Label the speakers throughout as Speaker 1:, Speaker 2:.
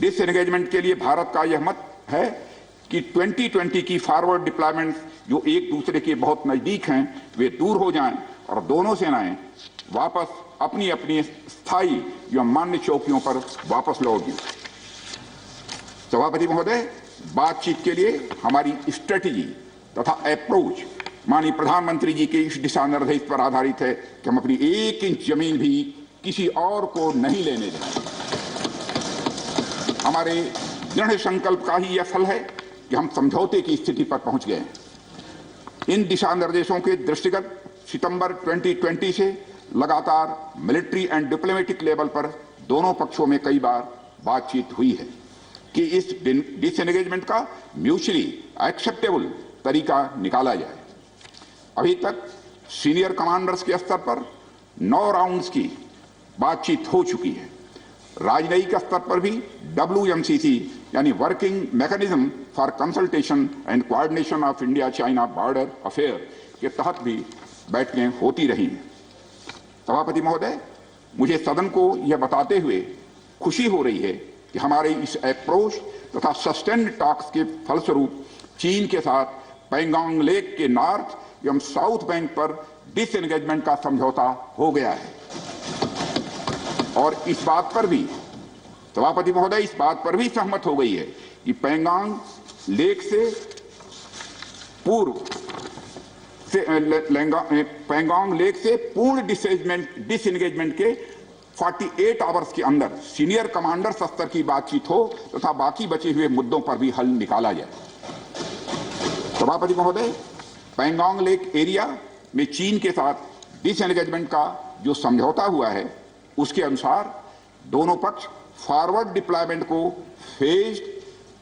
Speaker 1: Disengagement के लिए भारत का यह मत है कि 2020 की फॉरवर्ड डिप्लॉयमेंट जो एक दूसरे के बहुत नजदीक हैं वे दूर हो जाएं और दोनों सेनाएं वापस अपनी अपनी स्थायी या मान्य चौकियों पर वापस लौट गई। सभापति महोदय, बातचीत के लिए हमारी स्ट्रेटेजी तथा अप्रोच माननीय प्रधानमंत्री जी के इस दिशा निर्देश पर आधारित है कि हम अपनी 1 इंच जमीन भी किसी और को नहीं लेने देंगे। हमारे दृढ़ संकल्प का ही यह फल है कि हम समझौते की स्थिति पर पहुंच गए हैं। इन दिशा निर्देशों के दृष्टिगत सितंबर 2020 से लगातार मिलिट्री एंड डिप्लोमेटिक लेवल पर दोनों पक्षों में कई बार बातचीत हुई है कि इस डिसएंगेजमेंट का म्यूचुअली एक्सेप्टेबल तरीका निकाला जाए। अभी तक सीनियर कमांडर्स के स्तर पर 9 राउंड्स की बातचीत हो चुकी है। राजनयिक स्तर पर भी WMCC यानी working mechanism for consultation and coordination of India China border affair के तहत भी बैठकें होती रही हैं। सभापति महोदय, मुझे सदन को यह बताते हुए खुशी हो रही है कि हमारे इस अप्रोच तथा सस्टेन्ड टॉक्स के फलस्वरूप चीन के साथ पैंगोंग लेक के नॉर्थ एवं साउथ बैंक पर डिसएंगेजमेंट का समझौता हो गया है। और इस बात पर भी सभापति महोदय इस बात पर भी सहमत हो गई है कि पैंगोंग लेक से पूर्ण डिसएंगेजमेंट के 48 आवर्स के अंदर सीनियर कमांडर स्तर की बातचीत हो तथा बाकी बचे हुए मुद्दों पर भी हल निकाला जाए। सभापति महोदय, पैंगोंग लेक एरिया में चीन के साथ डिसएंगेजमेंट का जो समझौता हुआ है उसके अनुसार दोनों पक्ष फॉरवर्ड डिप्लॉयमेंट को phased,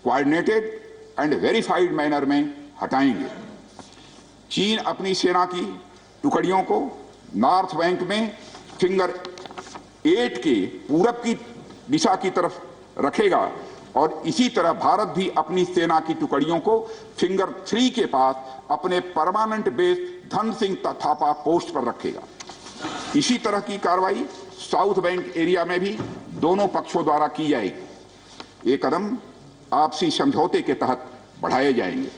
Speaker 1: coordinated and verified manner में हटाएंगे। चीन अपनी सेना की टुकड़ियों को नॉर्थ बैंक में फिंगर 8 के पूरब की दिशा की तरफ रखेगा और इसी तरह भारत भी अपनी सेना की टुकड़ियों को फिंगर 3 के पास अपने permanent base Dhan Singh Thapa post पर रखेगा। इसी तरह की कार्रवाई साउथ बैंक एरिया में भी दोनों पक्षों द्वारा की जाएगी। ये कदम आपसी समझौते के तहत बढ़ाए जाएंगे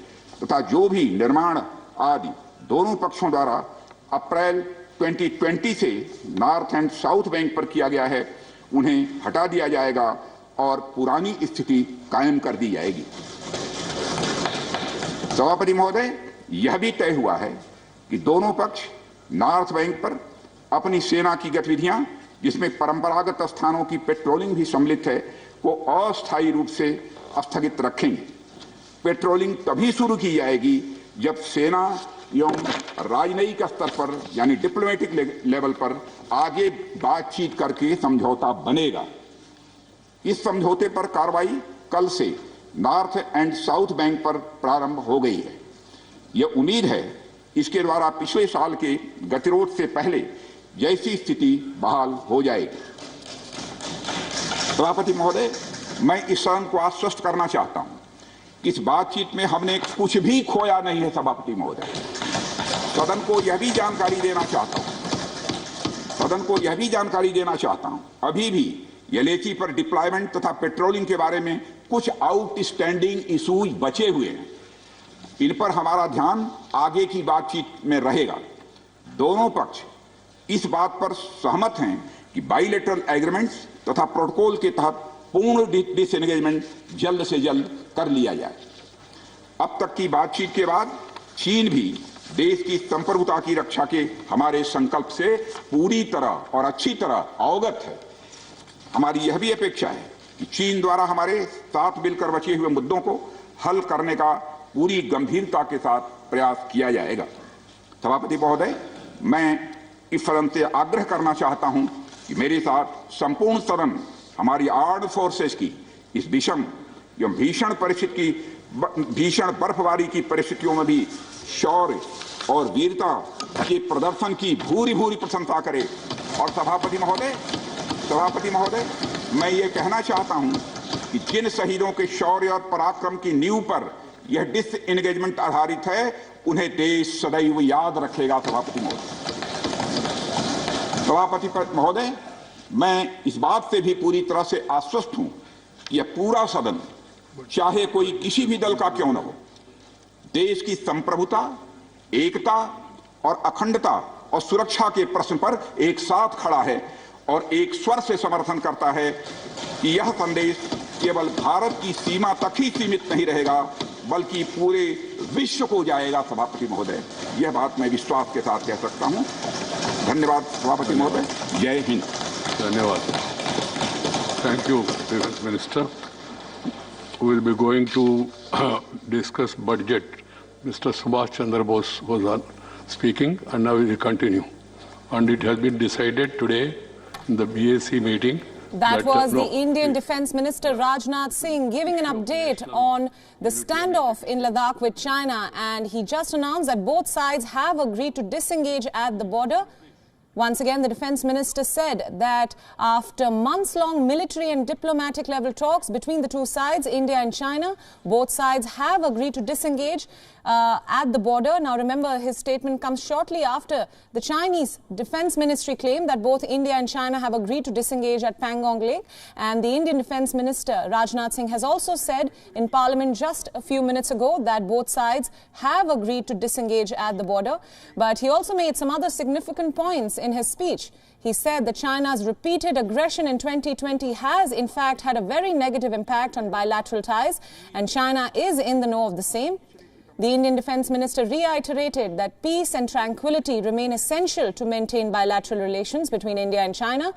Speaker 1: तथा जो भी निर्माण आदि दोनों पक्षों द्वारा अप्रैल 2020 से नॉर्थ एंड साउथ बैंक पर किया गया है उन्हें हटा दिया जाएगा और पुरानी स्थिति कायम कर दी जाएगी। सभापति महोदय, यह भी तय हुआ है कि दोनों पक्ष नॉर्थ बैंक पर अपनी सेना की गतिविधियां जिसमें परंपरागत स्थानों की पेट्रोलिंग भी सम्मिलित है को अस्थायी रूप से स्थगित रखेंगे। पेट्रोलिंग तभी शुरू की जाएगी जब सेना एवं राजनयिक स्तर पर यानी डिप्लोमेटिक लेवल पर आगे बातचीत करके समझौता बनेगा। इस समझौते पर कार्रवाई कल से नॉर्थ एंड साउथ बैंक पर प्रारंभ हो गई है। यह उम्मीद है इसके द्वारा पिछले साल के गतिरोध से पहले जैसी स्थिति बहाल हो जाएगी। सभापति महोदय, मैं इस सदन को आश्वस्त करना चाहता हूं कि इस बातचीत में हमने कुछ भी खोया नहीं है। सभापति महोदय, सदन को यह भी जानकारी देना चाहता हूं अभी भी LAC पर डिप्लॉयमेंट तथा पेट्रोलिंग के बारे में कुछ आउटस्टैंडिंग इश्यूज बचे हुए हैं। इन पर हमारा ध्यान आगे की बातचीत में रहेगा। दोनों पक्ष इस बात पर सहमत हैं कि बाइलेटरल एग्रीमेंट्स तथा प्रोटोकॉल के तहत पूर्ण डिसएंगेजमेंट जल्द से जल्द कर लिया जाए। अब तक की बातचीत के बाद चीन भी देश की संप्रभुता की रक्षा के हमारे संकल्प से पूरी तरह और अच्छी तरह अवगत है। हमारी यह भी अपेक्षा है कि चीन द्वारा हमारे साथ मिलकर बचे हुए मुद्दों को हल करने का पूरी गंभीरता के साथ प्रयास किया जाएगा। सभापति महोदय, मैं इस सदन से आग्रह करना चाहता हूं कि मेरे साथ संपूर्ण सदन हमारी आर्म्ड फोर्सेस की इस विषम एवं भीषण बर्फबारी की परिस्थितियों में भी शौर्य और वीरता के प्रदर्शन की भूरी भूरी प्रशंसा करे। और सभापति महोदय, मैं ये कहना चाहता हूं कि जिन शहीदों के शौर्य और पराक्रम की नींव पर यह डिसएंगेजमेंट आधारित है उन्हें देश सदैव याद रखेगा। सभापति महोदय, मैं इस बात से भी पूरी तरह से आश्वस्त हूं कि यह पूरा सदन, चाहे कोई किसी भी दल का क्यों न हो, देश की संप्रभुता, एकता और अखंडता और सुरक्षा के प्रश्न पर एक साथ खड़ा है और एक स्वर से समर्थन करता है कि यह संदेश केवल भारत की सीमा तक ही सीमित नहीं रहेगा, बल्कि पूरे विश्व को जाएगा। सभापति महोदय, यह बात मैं विश्वास के साथ कह सकता हूं। धन्यवाद सभापति महोदय। जय हिंद।
Speaker 2: धन्यवाद। Thank you, Defense Minister. We will be going to discuss budget. Mr. Subhash Chandra Bose was speaking, and now we will continue. And it has been decided today in the BAC meeting.
Speaker 3: That was the Indian Defense Minister Rajnath Singh giving an update on the standoff in Ladakh with China, and he just announced that both sides have agreed to disengage at the border. Once again, the Defense Minister said that after months-long military and diplomatic level talks between the two sides, India and China, both sides have agreed to disengage at the border. Now remember, his statement comes shortly after the Chinese Defense Ministry claimed that both India and China have agreed to disengage at Pangong Lake. And the Indian Defense Minister Rajnath Singh has also said in Parliament just a few minutes ago that both sides have agreed to disengage at the border. But he also made some other significant points in his speech. He said that China's repeated aggression in 2020 has in fact had a very negative impact on bilateral ties, and China is in the know of the same. The Indian Defence Minister reiterated that peace and tranquility remain essential to maintain bilateral relations between India and China.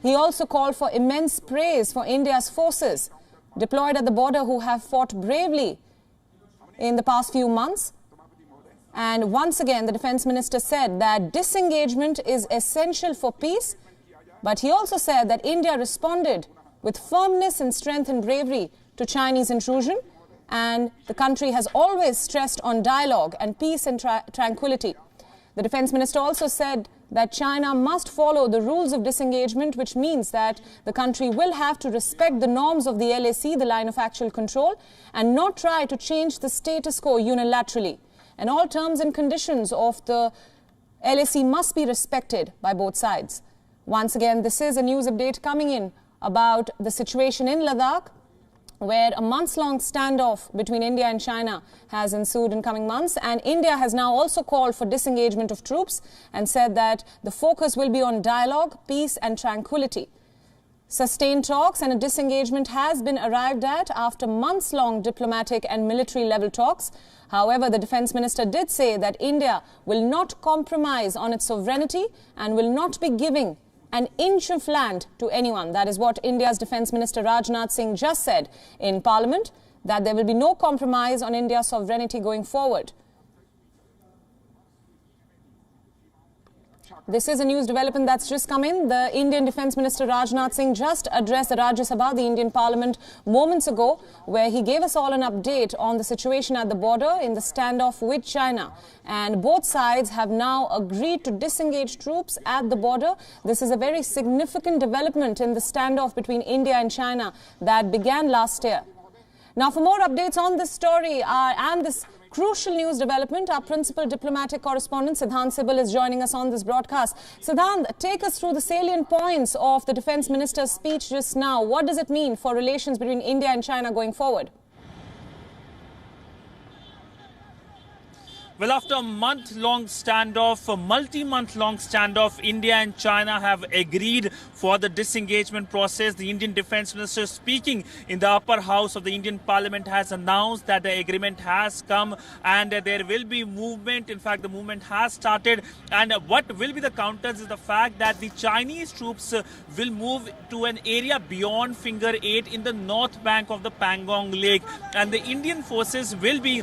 Speaker 3: He also called for immense praise for India's forces deployed at the border who have fought bravely in the past few months. And once again, the Defence Minister said that disengagement is essential for peace. But he also said that India responded with firmness and strength and bravery to Chinese intrusion. And the country has always stressed on dialogue and peace and tranquility. The Defence Minister also said that China must follow the rules of disengagement, which means that the country will have to respect the norms of the LAC, the line of actual control, and not try to change the status quo unilaterally. And all terms and conditions of the LAC must be respected by both sides. Once again, this is a news update coming in about the situation in Ladakh, where a months-long standoff between India and China has ensued in coming months. And India has now also called for disengagement of troops and said that the focus will be on dialogue, peace and tranquility. Sustained talks and a disengagement has been arrived at after months-long diplomatic and military-level talks. However, the Defence Minister did say that India will not compromise on its sovereignty and will not be giving an inch of land to anyone. That is what India's Defence Minister Rajnath Singh just said in Parliament, that there will be no compromise on India's sovereignty going forward. This is a news development that's just come in. The Indian Defence Minister Rajnath Singh just addressed the Rajya Sabha, the Indian Parliament, moments ago, where he gave us all an update on the situation at the border in the standoff with China. And both sides have now agreed to disengage troops at the border. This is a very significant development in the standoff between India and China that began last year. Now, for more updates on this story and this crucial news development, our principal diplomatic correspondent Siddhant Sibal is joining us on this broadcast. Siddhant, take us through the salient points of the Defence Minister's speech just now. What does it mean for relations between India and China going forward?
Speaker 4: Well, after a month-long standoff, a multi-month-long standoff, India and China have agreed for the disengagement process. The Indian Defence Minister, speaking in the upper house of the Indian Parliament, has announced that the agreement has come and there will be movement. In fact, the movement has started. And what will be the counters is the fact that the Chinese troops will move to an area beyond Finger 8 in the north bank of the Pangong Lake. And the Indian forces will be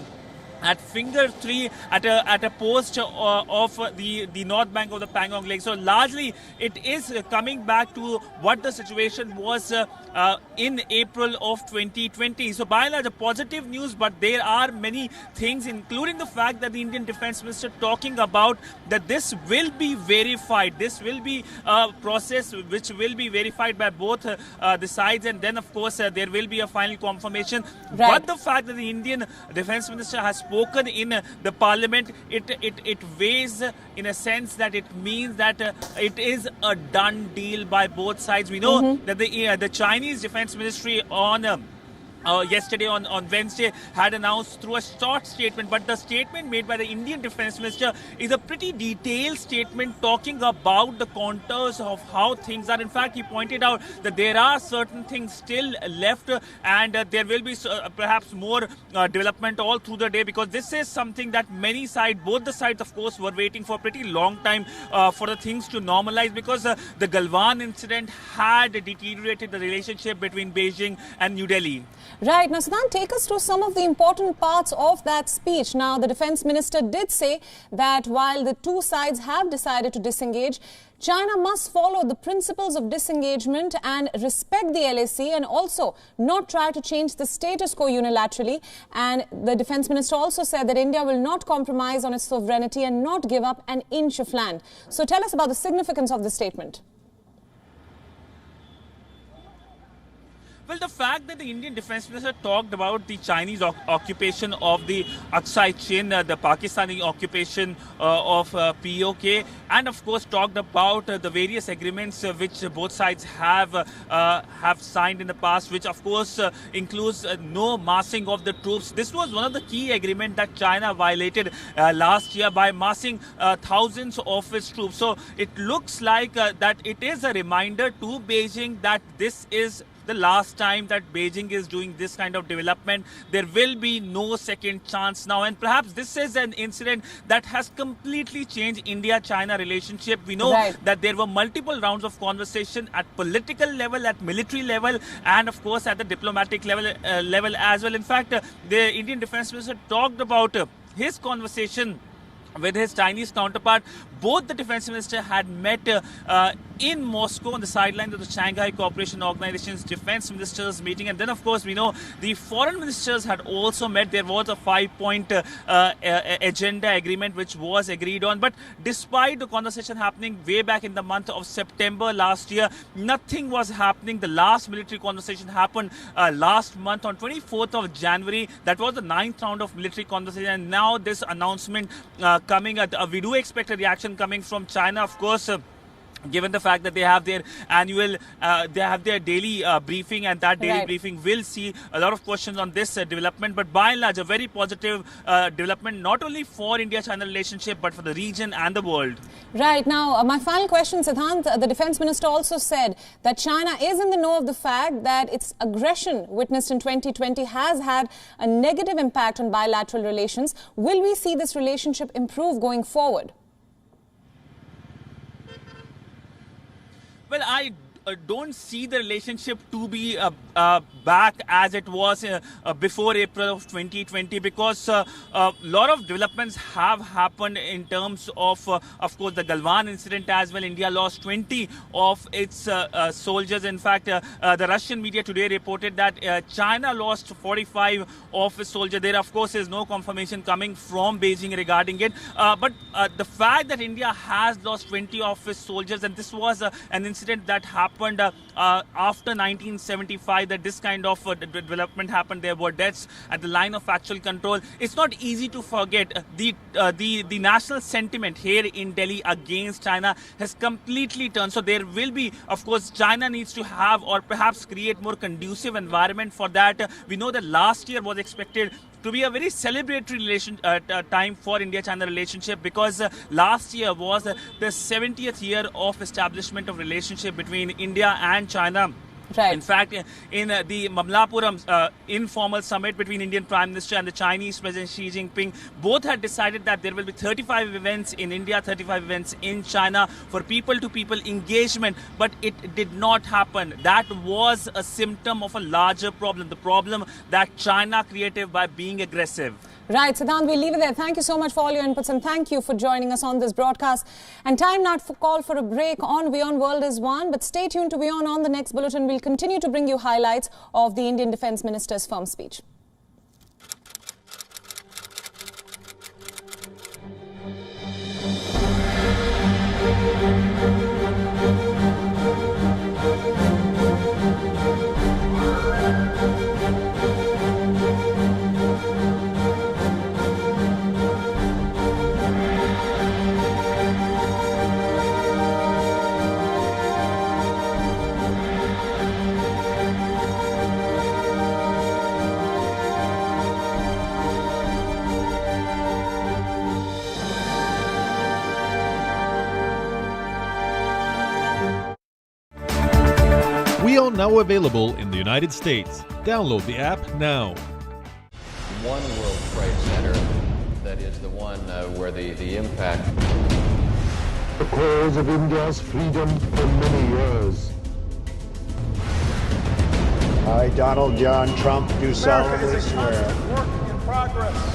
Speaker 4: at Finger 3 at a post of the north bank of the Pangong Lake. So largely it is coming back to what the situation was in April of 2020. So by and large, a positive news, but there are many things, including the fact that the Indian Defence Minister talking about that this will be verified. This will be a process which will be verified by both the sides, and then of course there will be a final confirmation.
Speaker 3: Right.
Speaker 4: But the fact that the Indian Defence Minister has spoken in the parliament, it weighs in a sense that it means that it is a done deal by both sides. We know that the Chinese Defense Ministry on yesterday on Wednesday had announced through a short statement, but the statement made by the Indian Defence Minister is a pretty detailed statement talking about the contours of how things are. In fact, he pointed out that there are certain things still left and there will be perhaps more development all through the day, because this is something that many sides, both the sides of course, were waiting for a pretty long time for the things to normalize, because the Galwan incident had deteriorated the relationship between Beijing and New Delhi.
Speaker 3: Right. Now, Siddhant, take us through some of the important parts of that speech. Now, the Defence Minister did say that while the two sides have decided to disengage, China must follow the principles of disengagement and respect the LAC, and also not try to change the status quo unilaterally. And the Defence Minister also said that India will not compromise on its sovereignty and not give up an inch of land. So tell us about the significance of this statement.
Speaker 4: Well, the fact that the Indian Defence Minister talked about the Chinese occupation of the Aksai Chin, the Pakistani occupation of POK, and of course talked about the various agreements which both sides have signed in the past, which of course includes no massing of the troops. This was one of the key agreements that China violated last year by massing thousands of its troops. So it looks like that it is a reminder to Beijing that this is the last time that Beijing is doing this kind of development. There will be no second chance now, and perhaps this is an incident that has completely changed India-China relationship. We know that there were multiple rounds of conversation at political level, at military level, and of course at the diplomatic level as well. In fact, the Indian Defence Minister talked about his conversation with his Chinese counterpart. Both the Defence Minister had met in Moscow on the sidelines of the Shanghai Cooperation Organization's Defence Ministers meeting. And then, of course, we know the foreign ministers had also met. There was a 5-point agenda agreement which was agreed on. But despite the conversation happening way back in the month of September last year, nothing was happening. The last military conversation happened last month on 24th of January. That was the 9th round of military conversation. And now this announcement coming, we do expect a reaction coming from China, of course. Given the fact that they have their annual, they have their daily briefing, and that daily briefing will see a lot of questions on this development. But by and large, a very positive development, not only for India-China relationship, but for the region and the world.
Speaker 3: Right. Now, my final question, Siddhant, the Defence Minister also said that China is in the know of the fact that its aggression witnessed in 2020 has had a negative impact on bilateral relations. Will we see this relationship improve going forward?
Speaker 4: Well, I don't see the relationship to be back as it was before April of 2020, because a lot of developments have happened in terms of course, the Galwan incident as well. India lost 20 of its soldiers. In fact, the Russian media today reported that China lost 45 of its soldiers. There, of course, is no confirmation coming from Beijing regarding it. But the fact that India has lost 20 of its soldiers, and this was an incident that happened after 1975, that this kind of development happened. There were deaths at the line of actual control. It's not easy to forget the national sentiment here in Delhi against China has completely turned. So there will be, of course, China needs to have, or perhaps create, more conducive environment for that. We know that last year was expected to be a very celebratory time for India-China relationship, because last year was the 70th year of establishment of relationship between India and China.
Speaker 3: Right.
Speaker 4: In fact, in the Mamallapuram informal summit between Indian Prime Minister and the Chinese President Xi Jinping, both had decided that there will be 35 events in India, 35 events in China for people-to-people engagement, but it did not happen. That was a symptom of a larger problem, the problem that China created by being aggressive.
Speaker 3: Right, Siddhant, we'll leave it there. Thank you so much for all your inputs, and thank you for joining us on this broadcast. And time now to call for a break on WION World is One, but stay tuned to WION. On the next bulletin, we'll continue to bring you highlights of the Indian Defence Minister's firm speech.
Speaker 5: now available in the United States. Download the app now.
Speaker 6: One World Trade Center, that is the one where the impact.
Speaker 7: The cause of India's freedom for many years.
Speaker 8: I, Donald John Trump, do solemnly swear.
Speaker 9: Work in progress.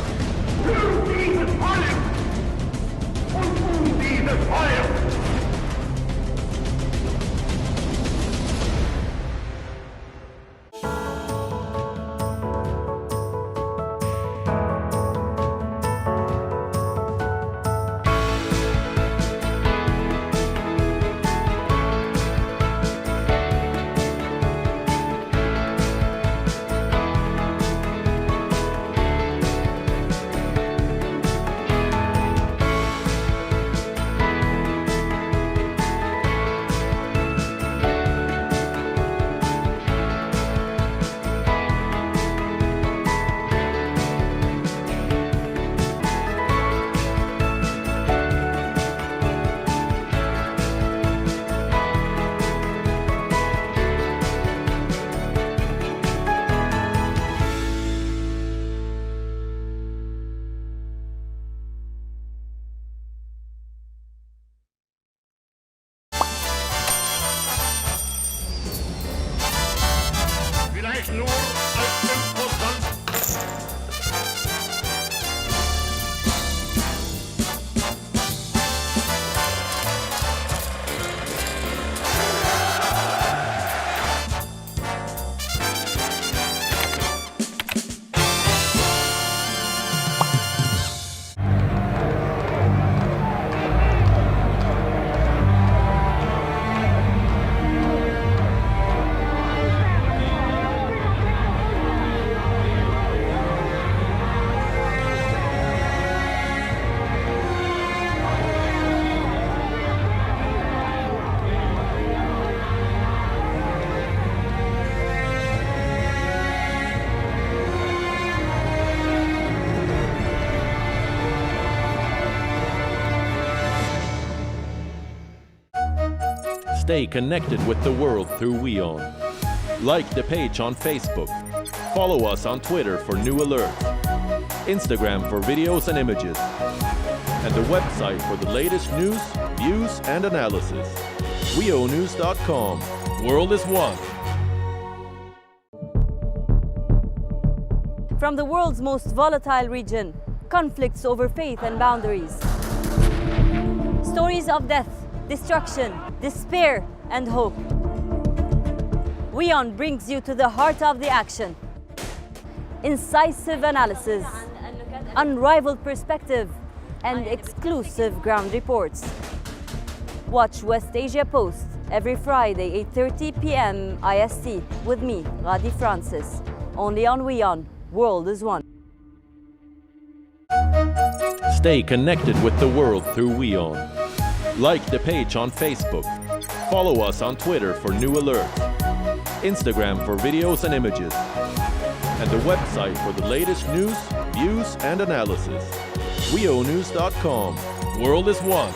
Speaker 10: Stay connected with the world through WION. Like the page on Facebook. Follow us on Twitter for new alerts. Instagram for videos and images. And the website for the latest news, views and analysis. WIONews.com. World is one.
Speaker 11: From the world's most volatile region, conflicts over faith and boundaries. Stories of death, destruction, despair, and hope. WION brings you to the heart of the action. Incisive analysis, unrivaled perspective, and exclusive ground reports. Watch West Asia Post every Friday, 8:30 p.m. IST with me, Radi Francis. Only on WION. World is one.
Speaker 10: Stay connected with the world through WION. Like the page on Facebook. Follow us on Twitter for new alerts. Instagram for videos and images. And the website for the latest news, views and analysis. WIONews.com. World is one.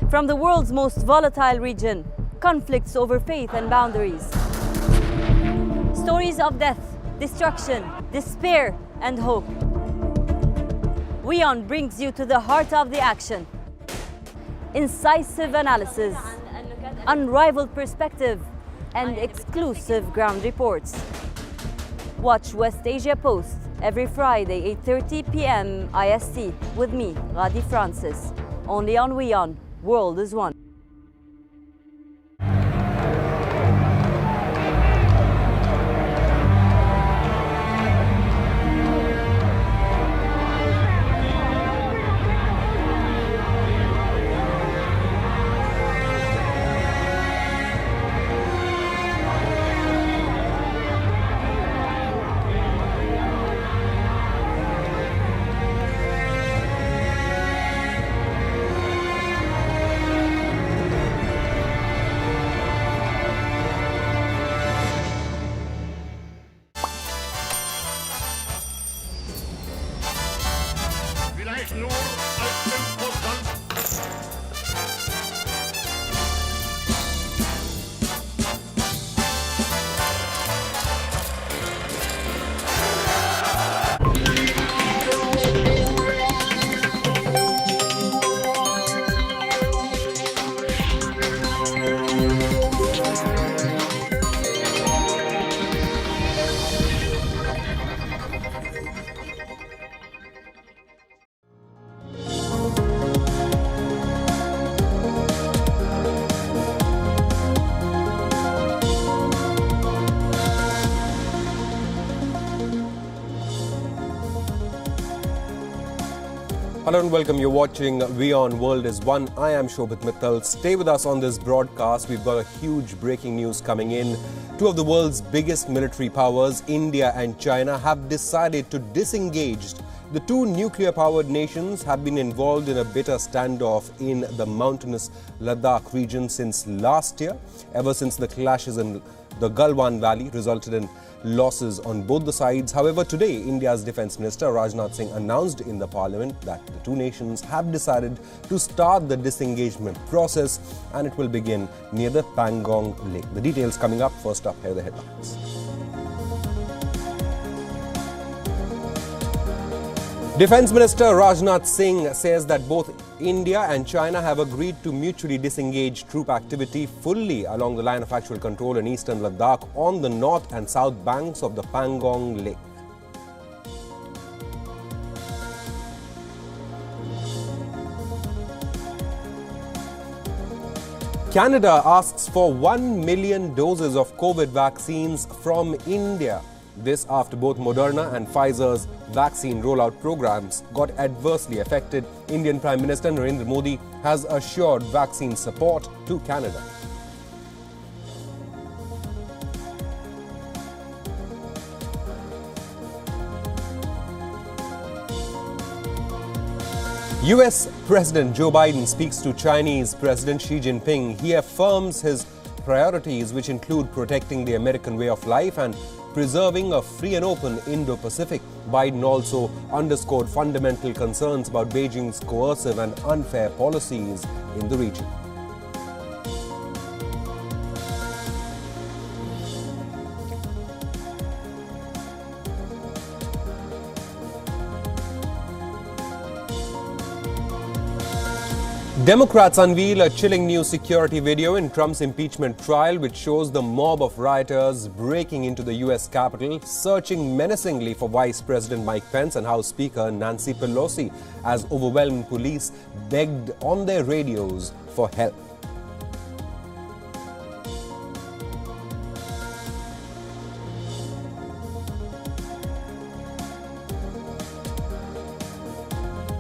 Speaker 11: From the world's most volatile region, conflicts over faith and boundaries. Stories of death, destruction, despair, and hope. WION brings you to the heart of the action. Incisive analysis, unrivaled perspective, and exclusive ground reports. Watch West Asia Post every Friday, 8:30 p.m. IST with me, Radi Francis, only on WION. World is One.
Speaker 9: Hello and welcome. You're watching WION World is One. I am Shobhit Mittal. Stay with us on this broadcast. We've got a huge breaking news coming in. Two of the world's biggest military powers, India and China, have decided to disengage. The two nuclear-powered nations have been involved in a bitter standoff in the mountainous Ladakh region since last year, ever since the clashes in the Galwan Valley resulted in losses on both the sides. However, today, India's Defense Minister Rajnath Singh announced in the parliament that the two nations have decided to start the disengagement process, and it will begin near the Pangong Lake. The details coming up. First up, here are the headlines. Defense Minister Rajnath Singh says that both India and China have agreed to mutually disengage troop activity fully along the line of actual control in eastern Ladakh on the north and south banks of the Pangong Lake. Canada asks for 1 million doses of COVID vaccines from India. This after both Moderna and Pfizer's vaccine rollout programs got adversely affected. Indian Prime Minister Narendra Modi has assured vaccine support to Canada. US President Joe Biden speaks to Chinese President Xi Jinping. He affirms his priorities, which include protecting the American way of life and preserving a free and open Indo-Pacific. Biden also underscored fundamental concerns about Beijing's coercive and unfair policies in the region. Democrats unveil a chilling new security video in Trump's impeachment trial, which shows the mob of rioters breaking into the U.S. Capitol, searching menacingly for Vice President Mike Pence and House Speaker Nancy Pelosi, as overwhelmed police begged on their radios for help.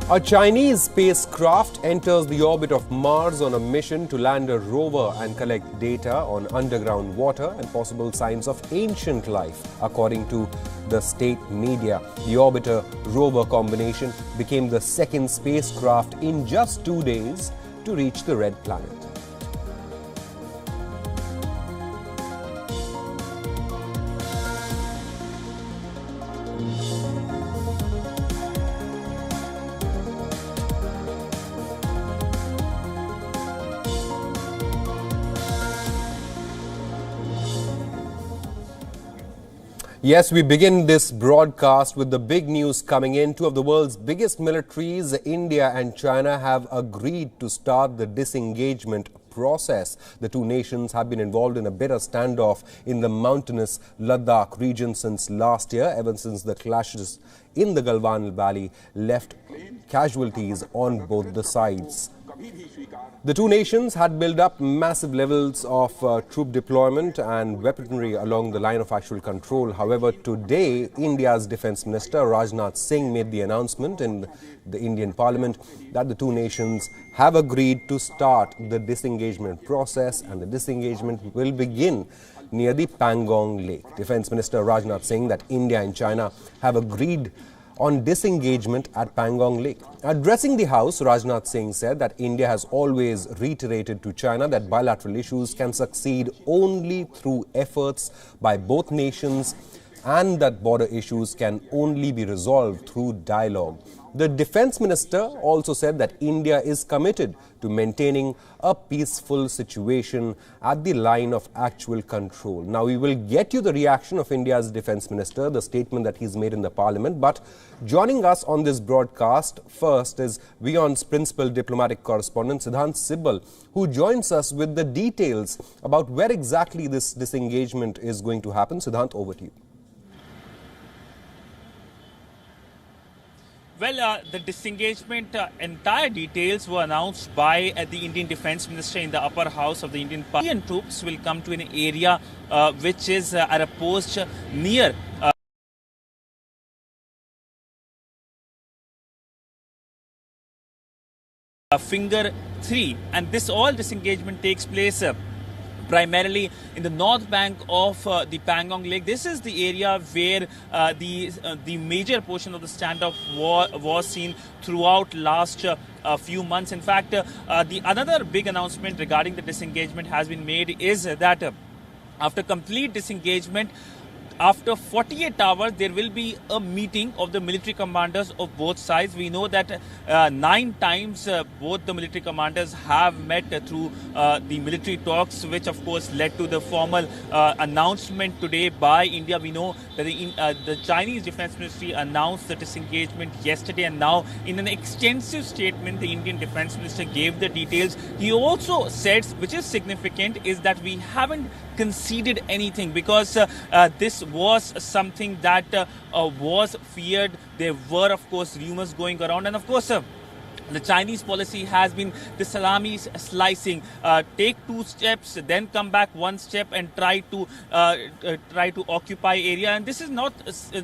Speaker 9: A Chinese spacecraft enters the orbit of Mars on a mission to land a rover and collect data on underground water and possible signs of ancient life, according to the state media. The orbiter-rover combination became the second spacecraft in just 2 days to reach the red planet. Yes, we begin this broadcast with the big news coming in. Two of the world's biggest militaries, India and China, have agreed to start the disengagement process. The two nations have been involved in a bitter standoff in the mountainous Ladakh region since last year, ever since the clashes in the Galwan Valley left casualties on both the sides. The two nations had built up massive levels of troop deployment and weaponry along the line of actual control. However, today, India's Defense Minister Rajnath Singh made the announcement in the Indian Parliament that the two nations have agreed to start the disengagement process, and the disengagement will begin near the Pangong Lake. Defense Minister Rajnath Singh that India and China have agreed on disengagement at Pangong Lake. Addressing the House, Rajnath Singh said that India has always reiterated to China that bilateral issues can succeed only through efforts by both nations and that border issues can only be resolved through dialogue. The Defense Minister also said that India is committed to maintaining a peaceful situation at the line of actual control. Now, we will get you the reaction of India's Defense Minister, the statement that he's made in the Parliament. But joining us on this broadcast first is WION's Principal Diplomatic Correspondent, Siddhant Sibbal, who joins us with the details about where exactly this disengagement is going to happen. Siddhant, over to you.
Speaker 4: Well, the disengagement entire details were announced by the Indian Defense Minister in the upper house of the Indian Parliament. Indian troops will come to an area which is at a post near Finger 3, and this all disengagement takes place primarily in the north bank of the Pangong Lake. This is the area where the major portion of the standoff was seen throughout last few months. In fact, the another big announcement regarding the disengagement has been made is that after complete disengagement, after 48 hours, there will be a meeting of the military commanders of both sides. We know that 9 times both the military commanders have met through the military talks, which of course led to the formal announcement today by India. We know that the Chinese Defense Ministry announced the disengagement yesterday, and now in an extensive statement, the Indian Defense Minister gave the details. He also said, which is significant, is that we haven't conceded anything, because this was something that was feared. There were, of course, rumors going around, and of course, the Chinese policy has been the salami slicing. Take 2 steps, then come back 1 step and try to occupy area. And this is not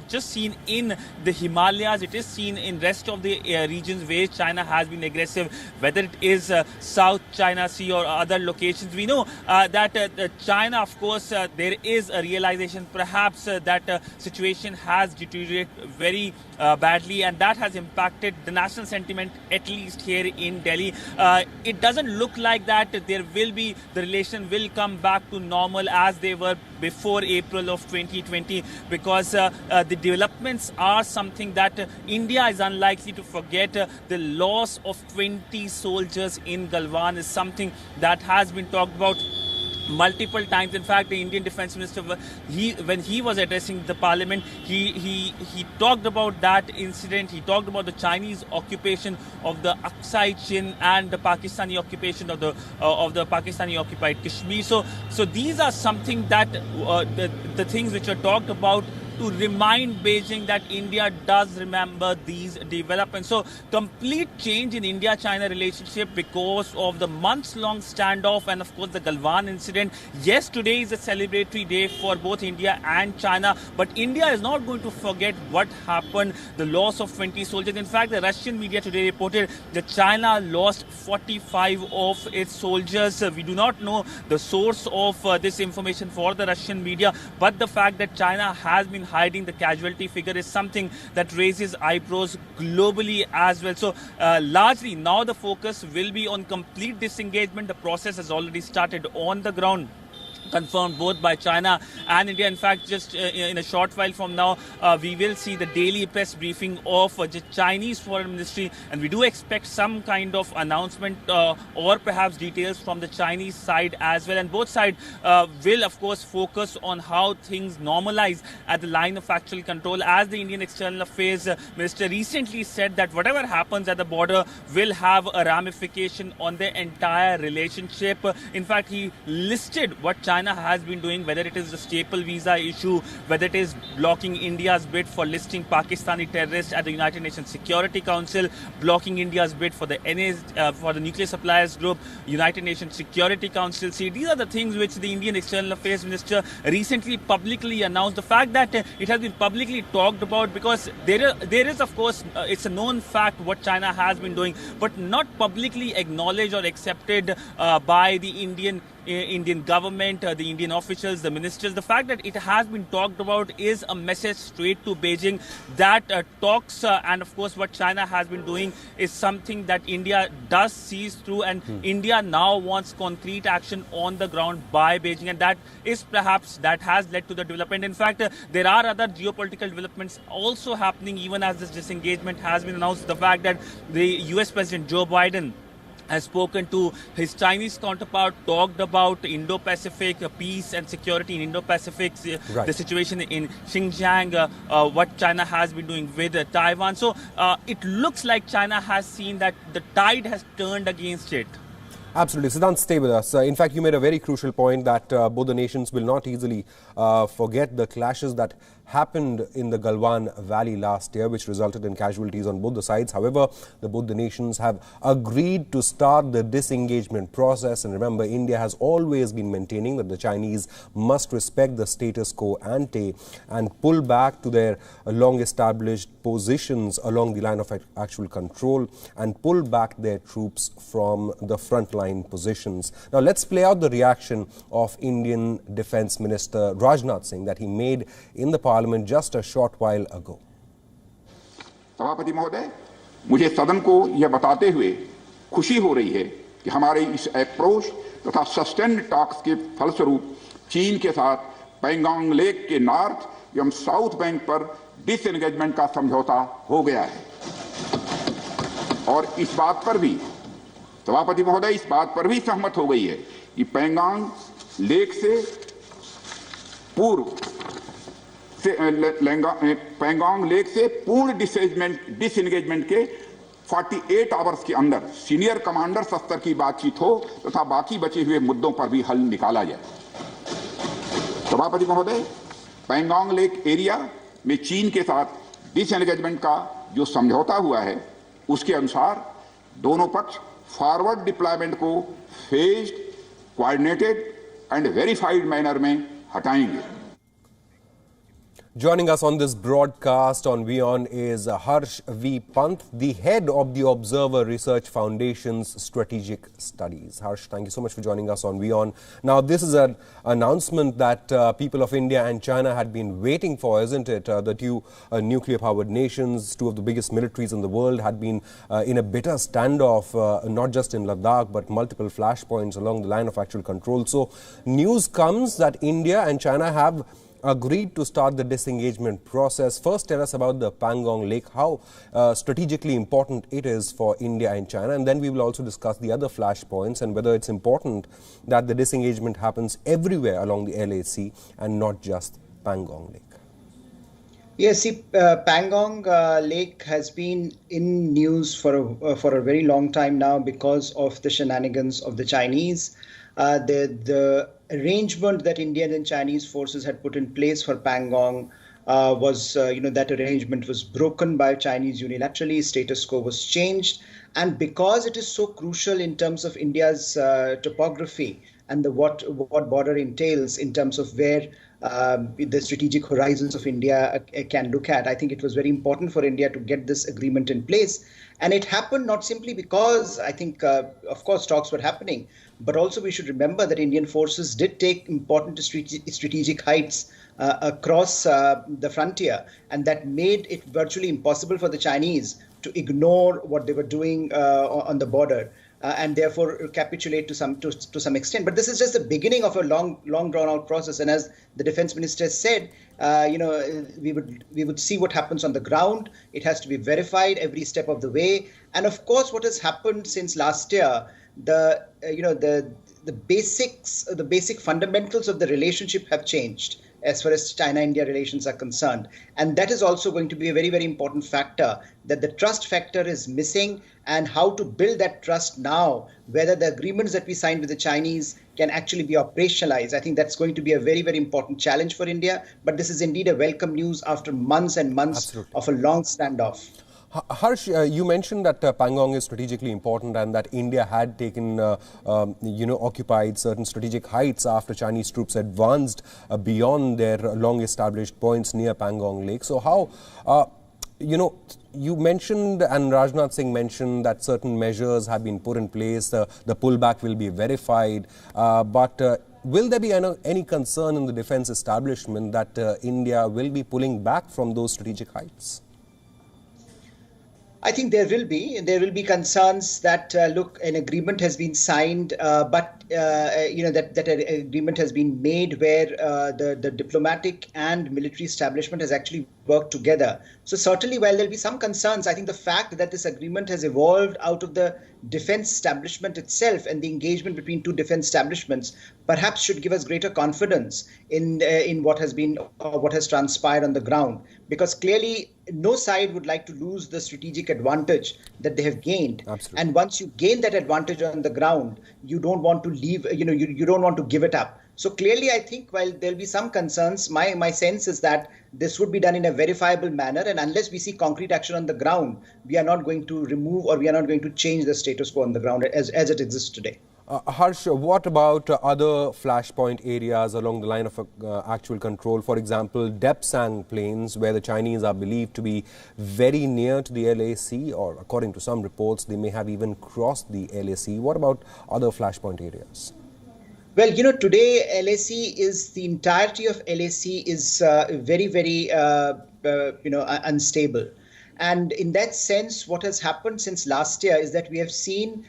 Speaker 4: just seen in the Himalayas. It is seen in rest of the regions where China has been aggressive, whether it is South China Sea or other locations. We know that China, of course, there is a realization perhaps that situation has deteriorated very badly, and that has impacted the national sentiment, at least here in Delhi. It doesn't look like that the relation will come back to normal as they were before April of 2020, because the developments are something that India is unlikely to forget. The loss of 20 soldiers in Galwan is something that has been talked about multiple times. In fact, the Indian Defense Minister, when he was addressing the Parliament, he talked about that incident. He talked about the Chinese occupation of the Aksai Chin and the Pakistani occupation of the Pakistani occupied Kashmir. So these are something that the things which are talked about to remind Beijing that India does remember these developments. So complete change in India-China relationship because of the months-long standoff and of course the Galwan incident. Yes, today is a celebratory day for both India and China, but India is not going to forget what happened, the loss of 20 soldiers. In fact, the Russian media today reported that China lost 45 of its soldiers. We do not know the source of this information for the Russian media, but the fact that China has been hiding the casualty figure is something that raises eyebrows globally as well. So largely now the focus will be on complete disengagement. The process has already started on the ground. confirmed both by China and India. In fact, just in a short while from now, we will see the daily press briefing of the Chinese Foreign Ministry, and we do expect some kind of announcement or perhaps details from the Chinese side as well. And both sides will, of course, focus on how things normalize at the line of actual control. As the Indian External Affairs Minister recently said that whatever happens at the border will have a ramification on the entire relationship. In fact, he listed what China has been doing, whether it is the staple visa issue, whether it is blocking India's bid for listing Pakistani terrorists at the United Nations Security Council, blocking India's bid for the for the nuclear suppliers group, United Nations Security Council. See, these are the things which the Indian External Affairs Minister recently publicly announced. The fact that it has been publicly talked about, because there is, of course, it's a known fact what China has been doing, but not publicly acknowledged or accepted by the Indian government, the Indian officials, the ministers. The fact that it has been talked about is a message straight to Beijing that talks and of course what China has been doing is something that India does sees through, and India now wants concrete action on the ground by Beijing, and that is perhaps that has led to the development. In fact, there are other geopolitical developments also happening even as this disengagement has been announced. The fact that the US President Joe Biden has spoken to his Chinese counterpart, talked about Indo-Pacific peace and security in Indo-Pacific, the situation in Xinjiang, what China has been doing with Taiwan. So it looks like China has seen that the tide has turned against it.
Speaker 9: Absolutely. Siddhant, stay with us. In fact, you made a very crucial point that both the nations will not easily forget the clashes that happened in the Galwan Valley last year, which resulted in casualties on both the sides. However, both the nations have agreed to start the disengagement process. And remember, India has always been maintaining that the Chinese must respect the status quo ante and pull back to their long-established positions along the line of actual control and pull back their troops from the frontline positions. Now, let's play out the reaction of Indian Defense Minister Rajnath Singh that he made in the Parliament just a short while ago.
Speaker 1: सभापति महोदय, मुझे सदन को यह बताते हुए खुशी हो रही है कि हमारे इस अप्रोच तथा सस्टेन्ड टॉक्स के फलस्वरूप चीन के साथ पैंगोंग लेक के नॉर्थ एवं साउथ बैंक पर डिसएंगेजमेंट का समझौता हो गया है। और इस बात पर भी सभापति महोदय इस बात पर भी सहमत हो गई है कि पैंगोंग लेक से पूर्व पैंगोंग लेक से पूर्ण डिसएंगेजमेंट के 48 आवर्स के अंदर सीनियर कमांडर स्तर की बातचीत हो तथा बाकी बचे हुए मुद्दों पर भी हल निकाला जाए। सभापति महोदय, पैंगोंग लेक एरिया में चीन के साथ डिसएंगेजमेंट का जो समझौता हुआ है उसके अनुसार दोनों पक्ष फॉरवर्ड डिप्लॉयमेंट को phased, coordinated and verified manner में हटाएंगे।
Speaker 9: Joining us on this broadcast on WION is Harsh V. Pant, the head of the Observer Research Foundation's Strategic Studies. Harsh, thank you so much for joining us on WION. Now, this is an announcement that people of India and China had been waiting for, isn't it? The two nuclear-powered nations, two of the biggest militaries in the world, had been in a bitter standoff, not just in Ladakh, but multiple flashpoints along the line of actual control. So, news comes that India and China have agreed to start the disengagement process. First, tell us about the Pangong Lake, how strategically important it is for India and China, and then we will also discuss the other flashpoints and whether it's important that the disengagement happens everywhere along the LAC and not just Pangong Lake.
Speaker 12: Yes, see, Pangong Lake has been in news for a very long time now because of the shenanigans of the Chinese. The arrangement that Indian and Chinese forces had put in place for Pangong was, that arrangement was broken by Chinese unilaterally. Status quo was changed. And because it is so crucial in terms of India's topography and what border entails in terms of where the strategic horizons of India can look at, I think it was very important for India to get this agreement in place. And it happened not simply because I think, of course, talks were happening, but also we should remember that Indian forces did take important strategic heights across the frontier, and that made it virtually impossible for the Chinese to ignore what they were doing on the border. and therefore capitulate to some extent. But this is just the beginning of a long drawn out process. And as the defense minister said, we would see what happens on the ground. It has to be verified every step of the way. And of course, what has happened since last year, the basic fundamentals of the relationship have changed as far as China-India relations are concerned. And that is also going to be a very, very important factor, that the trust factor is missing, and how to build that trust now, whether the agreements that we signed with the Chinese can actually be operationalized. I think that's going to be a very, very important challenge for India. But this is indeed a welcome news after months and months of a long standoff.
Speaker 9: Harsh, you mentioned that Pangong is strategically important and that India had taken, occupied certain strategic heights after Chinese troops advanced beyond their long-established points near Pangong Lake. So how, you mentioned, and Rajnath Singh mentioned, that certain measures have been put in place, the pullback will be verified, but will there be any concern in the defense establishment that India will be pulling back from those strategic heights?
Speaker 12: I think there will be concerns that look, an agreement has been signed, but that an agreement has been made where the diplomatic and military establishment has actually worked together. So certainly, while there will be some concerns, I think the fact that this agreement has evolved out of the defense establishment itself and the engagement between two defense establishments perhaps should give us greater confidence in what has transpired on the ground, because clearly no side would like to lose the strategic advantage that they have gained.
Speaker 9: Absolutely.
Speaker 12: And once you gain that advantage on the ground, you don't want to leave, you don't want to give it up. So clearly, I think while there'll be some concerns, my sense is that this would be done in a verifiable manner, and unless we see concrete action on the ground, we are not going to remove or we are not going to change the status quo on the ground as it exists today.
Speaker 9: Harsh, what about other flashpoint areas along the line of actual control? For example, Depsang plains, where the Chinese are believed to be very near to the LAC, or according to some reports, they may have even crossed the LAC. What about other flashpoint areas?
Speaker 12: Well, today the entirety of LAC is very, very, unstable. And in that sense, what has happened since last year is that we have seen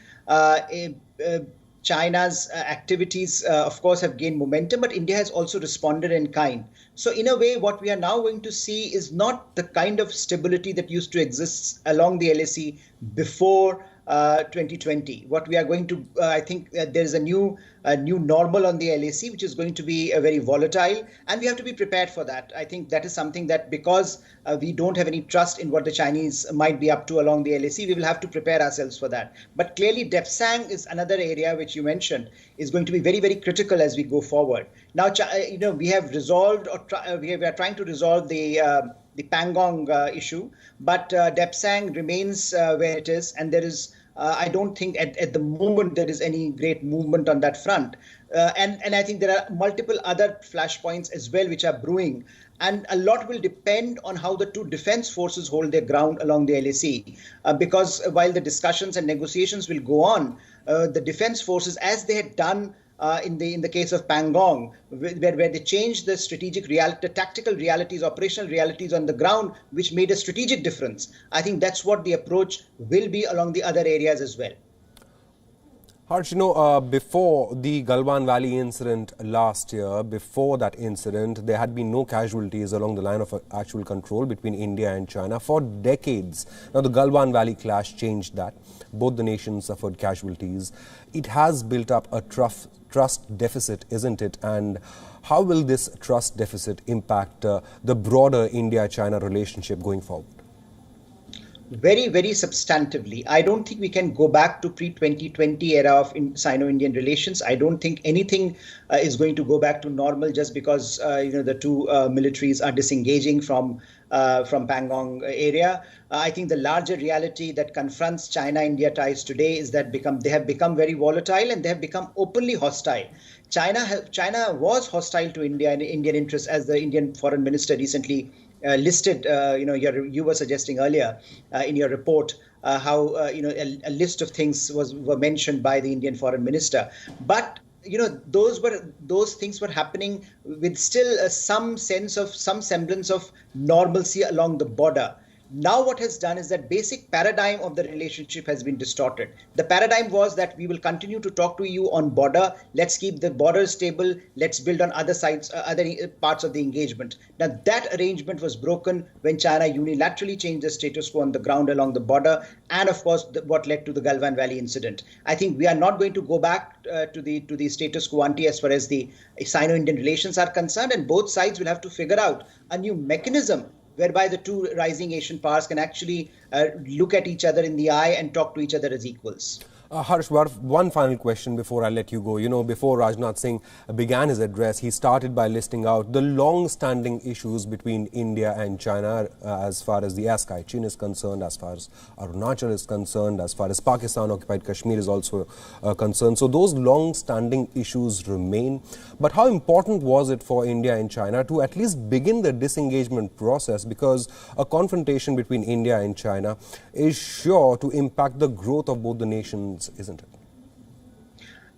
Speaker 12: China's activities, of course, have gained momentum, but India has also responded in kind. So in a way, what we are now going to see is not the kind of stability that used to exist along the LAC before 2020. What we are going to, I think there is a new normal on the LAC, which is going to be very volatile, and we have to be prepared for that. I think that is something that, because we don't have any trust in what the Chinese might be up to along the LAC, we will have to prepare ourselves for that. But clearly, Depsang is another area which you mentioned is going to be very, very critical as we go forward. Now, we have resolved, or we are trying to resolve the Pangong issue, but Depsang remains where it is, and there is, I don't think at the moment there is any great movement on that front. And I think there are multiple other flashpoints as well which are brewing, and a lot will depend on how the two defense forces hold their ground along the LAC. Because while the discussions and negotiations will go on, the defense forces, as they had done in the case of Pangong, where they changed the strategic reality, the tactical realities, operational realities on the ground, which made a strategic difference. I think that's what the approach will be along the other areas as well.
Speaker 9: Harsh, before the Galwan Valley incident last year, before that incident, there had been no casualties along the line of actual control between India and China for decades. Now, the Galwan Valley clash changed that. Both the nations suffered casualties. It has built up a trust deficit, isn't it? And how will this trust deficit impact the broader India-China relationship going forward?
Speaker 12: Very, very substantively. I don't think we can go back to pre-2020 era of Sino-Indian relations. I don't think anything is going to go back to normal just because the two militaries are disengaging from Pangong area. I think the larger reality that confronts China-India ties today is that they have become very volatile, and they have become openly hostile. China was hostile to India and Indian interests, as the Indian foreign minister recently listed. You were suggesting earlier in your report how a list of things were mentioned by the Indian foreign minister. But those things were happening with still some semblance of normalcy along the border. Now what has done is that basic paradigm of the relationship has been distorted. The paradigm was that we will continue to talk to you on border. Let's keep the borders stable. Let's build on other sides, other parts of the engagement. Now that arrangement was broken when China unilaterally changed the status quo on the ground along the border, and of course what led to the Galwan Valley incident. I think we are not going to go back to the status quo ante as far as the Sino-Indian relations are concerned, and both sides will have to figure out a new mechanism whereby the two rising Asian powers can actually look at each other in the eye and talk to each other as equals.
Speaker 9: Harsh, one final question before I let you go. You know, before Rajnath Singh began his address, he started by listing out the long-standing issues between India and China as far as the ASCI Chin is concerned, as far as Arunachal is concerned, as far as Pakistan-occupied Kashmir is also concerned. So those long-standing issues remain. But how important was it for India and China to at least begin the disengagement process? Because a confrontation between India and China is sure to impact the growth of both the nations, isn't it?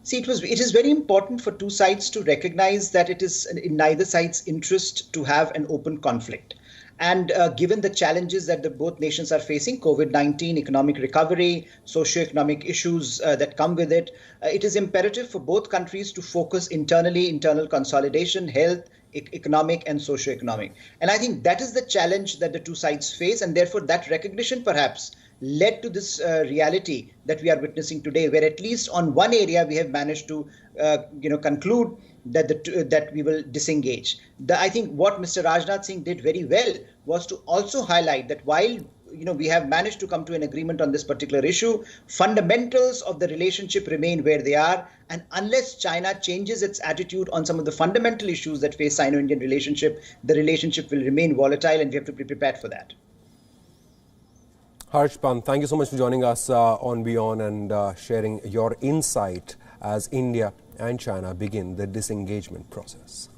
Speaker 12: See, it is very important for two sides to recognize that it is in neither side's interest to have an open conflict. And given the challenges that both nations are facing, COVID-19, economic recovery, socio-economic issues that come with it, it is imperative for both countries to focus internal consolidation, health, economic and socio-economic. And I think that is the challenge that the two sides face, and therefore that recognition perhaps led to this reality that we are witnessing today, where at least on one area we have managed to conclude that we will disengage. I think what Mr. Rajnath Singh did very well was to also highlight that while we have managed to come to an agreement on this particular issue, fundamentals of the relationship remain where they are, and unless China changes its attitude on some of the fundamental issues that face Sino-Indian relationship, the relationship will remain volatile, and we have to be prepared for that.
Speaker 9: Harsh Pant, thank you so much for joining us on WION and sharing your insight as India and China begin the disengagement process.